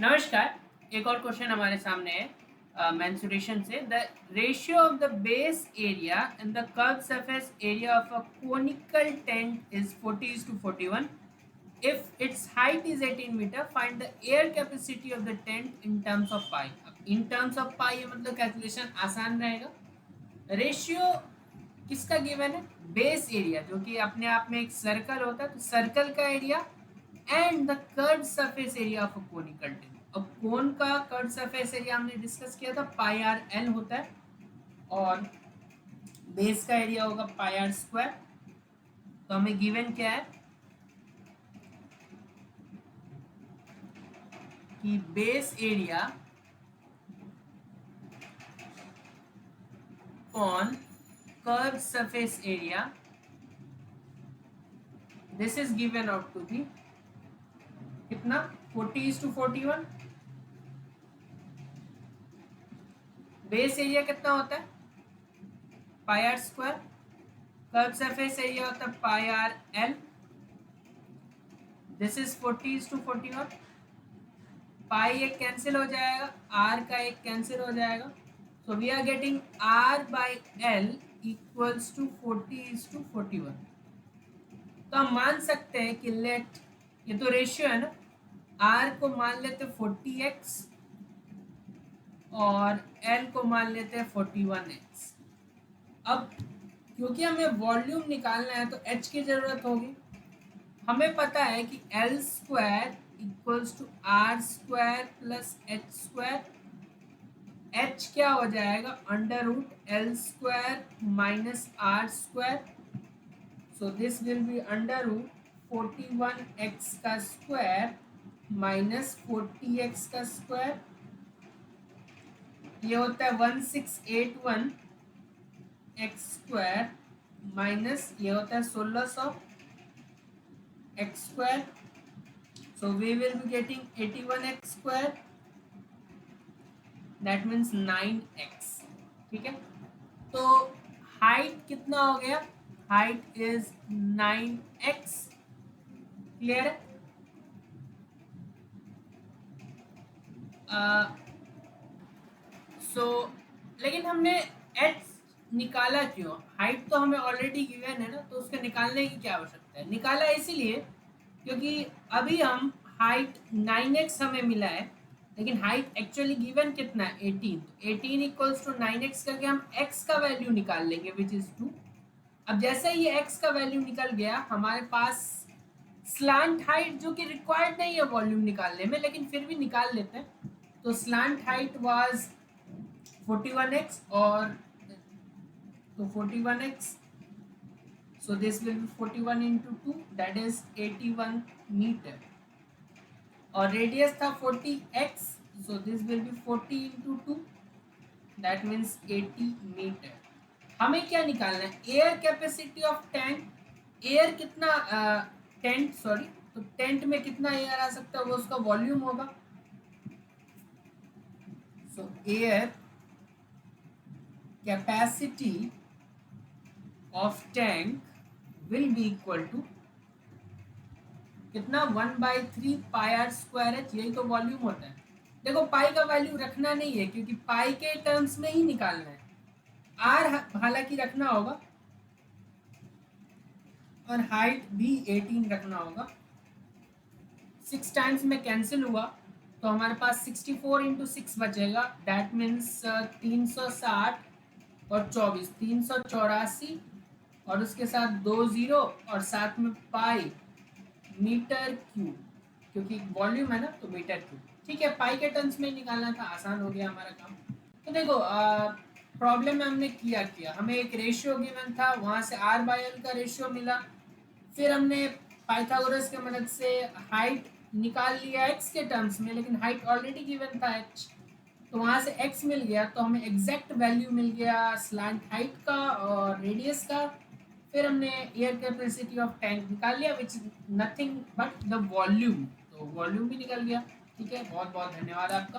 नमस्कार। एक और क्वेश्चन हमारे सामने है मेंसुरेशन से। The ratio of the base area and the curve surface area of a conical tent is 40:41. If its height is 18 metre, find the air capacity of the tent in terms of pi. In terms of pi मतलब calculation आसान रहेगा। Ratio किसका given है? Base area, जो कि अपने आप में एक सर्कल होता है, तो सर्कल का area and the curve surface area of a conical tent. अब कोन का कर्व सरफेस एरिया हमने डिस्कस किया था, पाई आर एल होता है, और बेस का एरिया होगा पाई आर स्क्वायर। तो हमें गिवन क्या है कि base area on curved surface area, this is given out to be कितना? 40:41. बेस एरिया कितना होता है? Pi r square. Curve surface area होता है pi r l. This is 40:41. Pi एक कैंसिल हो जाएगा, आर का एक कैंसिल हो जाएगा, so we are getting R by L equals to 40:41. तो हम मान सकते हैं कि लेट, ये तो रेशियो है ना, आर को मान लेते 40x और एल को मान लेते हैं 41x. अब क्योंकि हमें वॉल्यूम निकालना है तो h की जरूरत होगी। हमें पता है कि L square equals to R square plus H square. h क्या हो जाएगा? Under root L square minus R square. So this will be under root 41x का स्क्वायर माइनस 40x का स्क्वायर. ये होता है 1681 एक्स स्क्वायर माइनस ये होता है 1600 X square. So we will be getting 81 X square, that means 9x. ठीक है, तो हाइट कितना हो गया? Height is 9x. क्लियर है? सो लेकिन हमने h निकाला क्यों? हाइट तो हमें ऑलरेडी गिवन है ना, तो उसके निकालने की क्या आवश्यकता है? निकाला इसीलिए क्योंकि अभी हम हाइट 9x हमें मिला है, लेकिन हाइट एक्चुअली गिवन कितना है? 18. तो 18 इक्वल्स टू 9x करके हम x का वैल्यू निकाल लेंगे विच इज 2. अब जैसे ही ये x का वैल्यू निकल गया, हमारे पास स्लांट हाइट, जो कि रिक्वायर्ड नहीं है वॉल्यूम निकालने में, लेकिन फिर भी निकाल लेते हैं, तो स्लांट हाइट वाज 41x और तो 41x. So this will be 41 into 2, that is 81 meter. और रेडियस था 40x, so this will be 40 into 2, that means 80 meter. हमें क्या निकालना है? Air capacity of tank. Air कितना, टेंट सॉरी, तो टेंट में कितना एयर आ सकता है, वो उसका वॉल्यूम होगा. So air capacity of tank will be equal to कितना? 1/3 पाई आर स्क्वायर एच. यही तो वॉल्यूम होता है. देखो पाई का वैल्यू रखना नहीं है क्योंकि पाई के टर्म्स में ही निकालना है. आर हालांकि रखना होगा और हाइट भी 18 रखना होगा. 6 टाइम्स में कैंसिल हुआ तो हमारे पास 64 इंटू 6 बचेगा, दैट मीन्स 360 और 24 384, और उसके साथ 2 जीरो और साथ में पाई मीटर क्यूब, क्योंकि वॉल्यूम है ना तो मीटर क्यूब. ठीक है, पाई के टर्म्स में निकालना था, आसान हो गया हमारा काम. तो देखो प्रॉब्लम में हमने किया हमें एक रेशियो गिवन था, वहां से आर बाई एल का रेशियो मिला, फिर हमने पाइथागोरस की मदद से हाइट निकाल लिया एक्स के टर्म्स में, लेकिन हाइट ऑलरेडी गिवन था एच, तो वहां से एक्स मिल गया, तो हमें एग्जैक्ट वैल्यू मिल गया स्लांट हाइट का और रेडियस का. फिर हमने एयर कैपेसिटी ऑफ टैंक निकाल लिया which is nothing but the volume, तो वॉल्यूम भी निकल गया. ठीक है, बहुत बहुत धन्यवाद आपका.